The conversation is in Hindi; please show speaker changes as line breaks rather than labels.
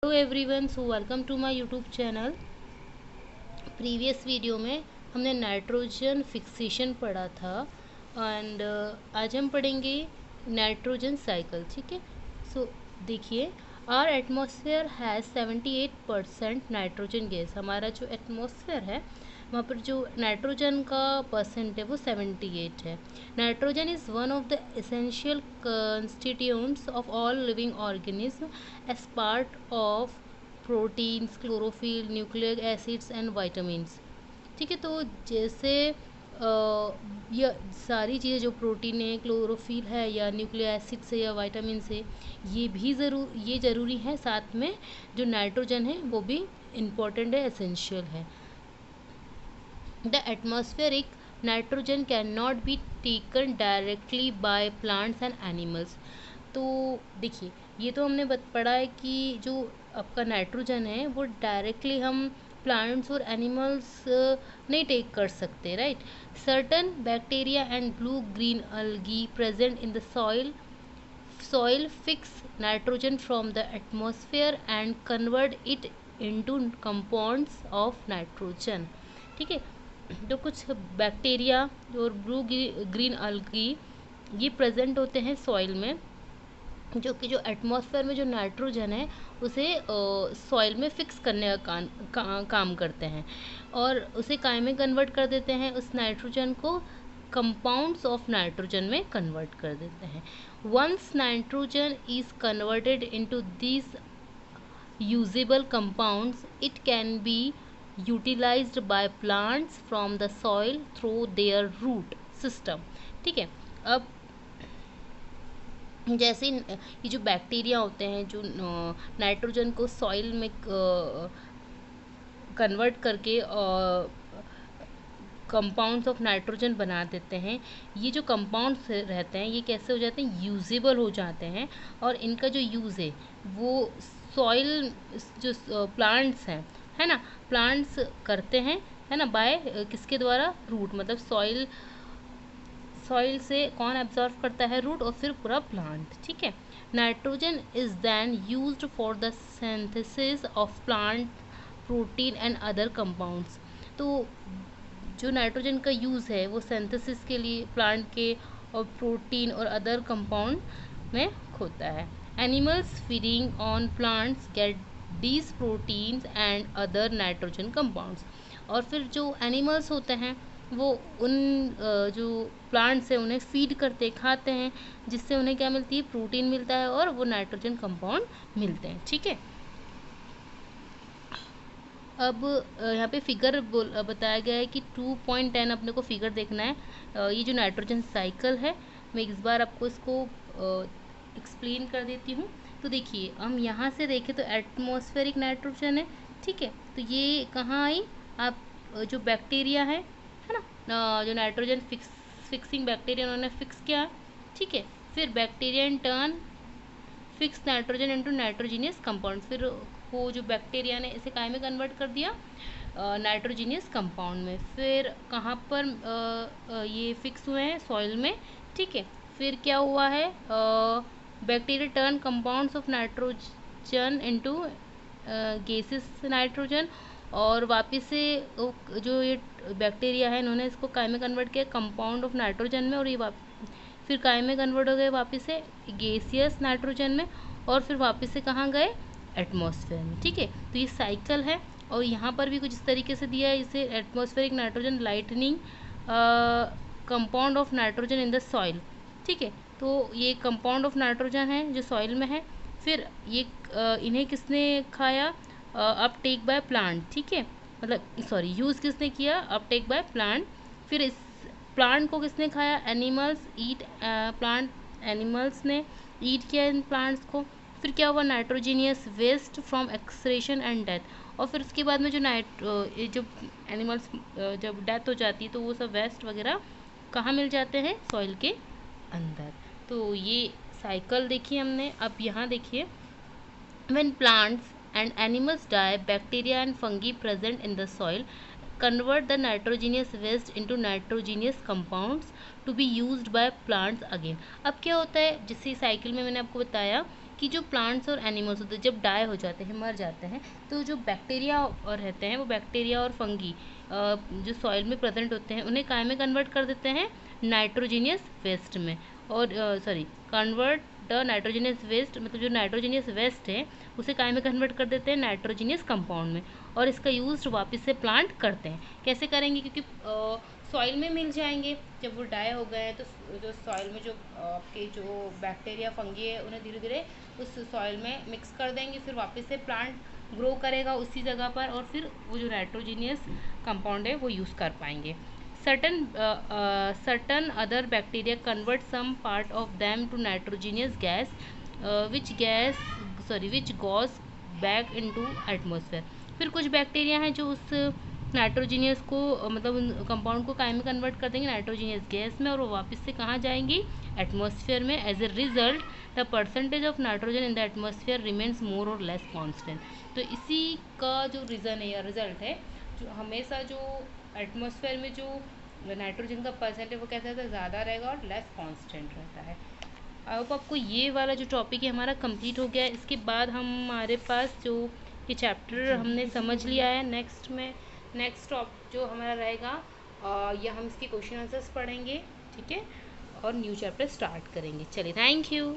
Hello everyone, so welcome to my YouTube channel. Previous video में हमने नाइट्रोजन फिक्सेशन पढ़ा था एंड आज हम पढ़ेंगे नाइट्रोजन साइकिल। ठीक है, सो देखिए, our atmosphere has 78% nitrogen gas. हमारा जो एटमॉस्फेयर है वहाँ पर जो नाइट्रोजन का परसेंट है वो 78 है। Nitrogen is one of the essential constituents of all living organism as part of proteins, chlorophyll, nucleic acids and vitamins. ठीक है, तो जैसे ये सारी चीज़ें जो प्रोटीन है, क्लोरोफिल है या न्यूक्लिक एसिड्स है या वाइटामिन है, ये भी ज़रूरी है। साथ में जो नाइट्रोजन है वो भी इम्पॉर्टेंट है, एसेंशियल है। The atmospheric nitrogen cannot be taken directly by plants and animals। तो देखिए, ये तो हमने पढ़ा है कि जो आपका नाइट्रोजन है वो डायरेक्टली हम प्लांट्स और एनिमल्स नहीं टेक कर सकते, right. Certain bacteria and blue green algae present in the soil fix nitrogen from the atmosphere and convert it into compounds of nitrogen। ठीक है, तो कुछ बैक्टीरिया और ब्लू ग्रीन algae ये प्रेजेंट होते हैं सॉइल में, जो कि जो एटमॉस्फेयर में जो नाइट्रोजन है उसे सॉइल में फिक्स करने का काम करते हैं और उसे काय में कन्वर्ट कर देते हैं, उस नाइट्रोजन को कंपाउंड्स ऑफ नाइट्रोजन में कन्वर्ट कर देते हैं। Once nitrogen is converted into this usable compounds, it can be utilized by plants from the soil through their root system। ठीक है, अब जैसे ये जो बैक्टीरिया होते हैं जो नाइट्रोजन को सॉइल में कन्वर्ट करके कंपाउंड्स ऑफ नाइट्रोजन बना देते हैं, ये जो कंपाउंड्स रहते हैं ये कैसे हो जाते हैं, यूजेबल हो जाते हैं। और इनका जो यूज़ है वो सॉइल जो प्लांट्स हैं, है ना, प्लांट्स करते हैं, है ना, बाय किसके द्वारा, रूट। मतलब सॉइल से कौन एब्जॉर्व करता है, रूट, और फिर पूरा प्लांट। ठीक है, nitrogen is then used for the synthesis of plant protein and other compounds. तो जो नाइट्रोजन का यूज़ है वो सिंथेसिस के लिए प्लांट के और प्रोटीन और अदर कंपाउंड में होता है। Animals feeding on plants get these proteins and other nitrogen compounds। और फिर जो एनिमल्स होते हैं वो उन जो प्लांट्स हैं उन्हें फीड करते खाते हैं, जिससे उन्हें क्या मिलती है, प्रोटीन मिलता है और वो नाइट्रोजन कंपाउंड मिलते हैं। ठीक है, अब यहाँ पे फिगर बताया गया है कि 2.10 अपने को फिगर देखना है। ये जो नाइट्रोजन साइकिल है, मैं इस बार आपको इसको एक्सप्लेन कर देती हूँ। तो देखिए, हम यहाँ से देखें तो एटमॉस्फेरिक नाइट्रोजन है। ठीक है, तो ये कहाँ आई, आप जो बैक्टीरिया है ना, जो नाइट्रोजन फिक्सिंग बैक्टीरिया उन्होंने फिक्स किया। ठीक है, फिर bacteria in turn fix nitrogen into nitrogenous compound. फिर वो जो बैक्टीरिया ने इसे काय में कन्वर्ट कर दिया, नाइट्रोजीनियस कंपाउंड में। फिर कहाँ पर ये फिक्स हुए हैं, सॉइल में। ठीक है, फिर क्या हुआ है, bacteria turn compounds of nitrogen into gases nitrogen, और वापस से जो ये बैक्टीरिया है इन्होंने इसको काय में कन्वर्ट किया, कंपाउंड ऑफ नाइट्रोजन में, और ये फिर काय में कन्वर्ट हो गए वापस से गैसियस नाइट्रोजन में, और फिर वापस से कहाँ गए, एटमॉस्फेयर में। ठीक है, तो ये साइकिल है। और यहाँ पर भी कुछ इस तरीके से दिया है, इसे atmospheric nitrogen lightning compound of nitrogen in the soil. ठीक है, तो ये कंपाउंड ऑफ नाइट्रोजन है जो सॉइल में है। फिर ये इन्हें किसने खाया, अपटेक बाय प्लांट। ठीक है, मतलब सॉरी, यूज़ किसने किया, अपटेक बाय प्लांट। फिर इस प्लांट को किसने खाया, एनिमल्स ईट प्लांट, एनिमल्स ने ईट किया इन प्लांट्स को। फिर क्या हुआ, nitrogenous waste from excretion and death. और फिर उसके बाद में जो जो एनिमल्स जब डेथ हो जाती है तो वो सब वेस्ट वगैरह कहाँ मिल जाते हैं, सॉइल के अंदर। तो ये साइकिल देखी हमने। अब यहाँ देखिए, when plants and animals die, bacteria and fungi present in the soil convert the nitrogenous waste into nitrogenous compounds to be used by plants again। अब क्या होता है, जिस साइकिल में मैंने आपको बताया कि जो प्लांट्स और एनिमल्स होते हैं जब डाई हो जाते हैं, मर जाते हैं, तो जो बैक्टीरिया और रहते हैं वो बैक्टीरिया और फंगी जो सॉइल में प्रेजेंट होते हैं उन्हें काय में कन्वर्ट कर देते हैं, नाइट्रोजीनियस वेस्ट में। और कन्वर्ट द नाइट्रोजीनियस वेस्ट, मतलब जो नाइट्रोजीनियस वेस्ट है उसे काय में कन्वर्ट कर देते हैं, नाइट्रोजीनियस कंपाउंड में, और इसका यूज वापस से प्लांट करते हैं। कैसे करेंगे, क्योंकि सॉइल में मिल जाएंगे, जब वो डाई हो गए तो जो सॉइल में जो आपके जो बैक्टीरिया फंगी है उन्हें धीरे धीरे उस सॉइल में मिक्स कर देंगे, फिर वापस से प्लांट ग्रो करेगा उसी जगह पर, और फिर वो जो नाइट्रोजीनियस कंपाउंड है वो यूज़ कर पाएंगे। Certain other bacteria convert some part of them to nitrogenous gas, which goes back into atmosphere। फिर कुछ बैक्टीरिया हैं जो उस नाइट्रोजीनियस को मतलब उन कंपाउंड को काय में कन्वर्ट कर देंगे, नाइट्रोजीनियस गैस में, और वो वापस से कहाँ जाएंगी, एटमॉस्फेयर में। As a result the percentage of nitrogen in the atmosphere remains more और लेस कॉन्स्टेंट। तो इसी का जो रीज़न है या रिजल्ट है, जो हमेशा जो एटमॉस्फेयर में जो नाइट्रोजन का परसेंट है वो कैसा रहता है, ज़्यादा रहेगा और लेस कांस्टेंट रहता है। आई होप आपको ये वाला जो टॉपिक है हमारा कंप्लीट हो गया है। इसके बाद हमारे पास जो ये चैप्टर हमने समझ लिया है, नेक्स्ट जो हमारा रहेगा या हम इसके क्वेश्चन आंसर्स पढ़ेंगे, ठीक है, और न्यू चैप्टर स्टार्ट करेंगे। चलिए, थैंक यू।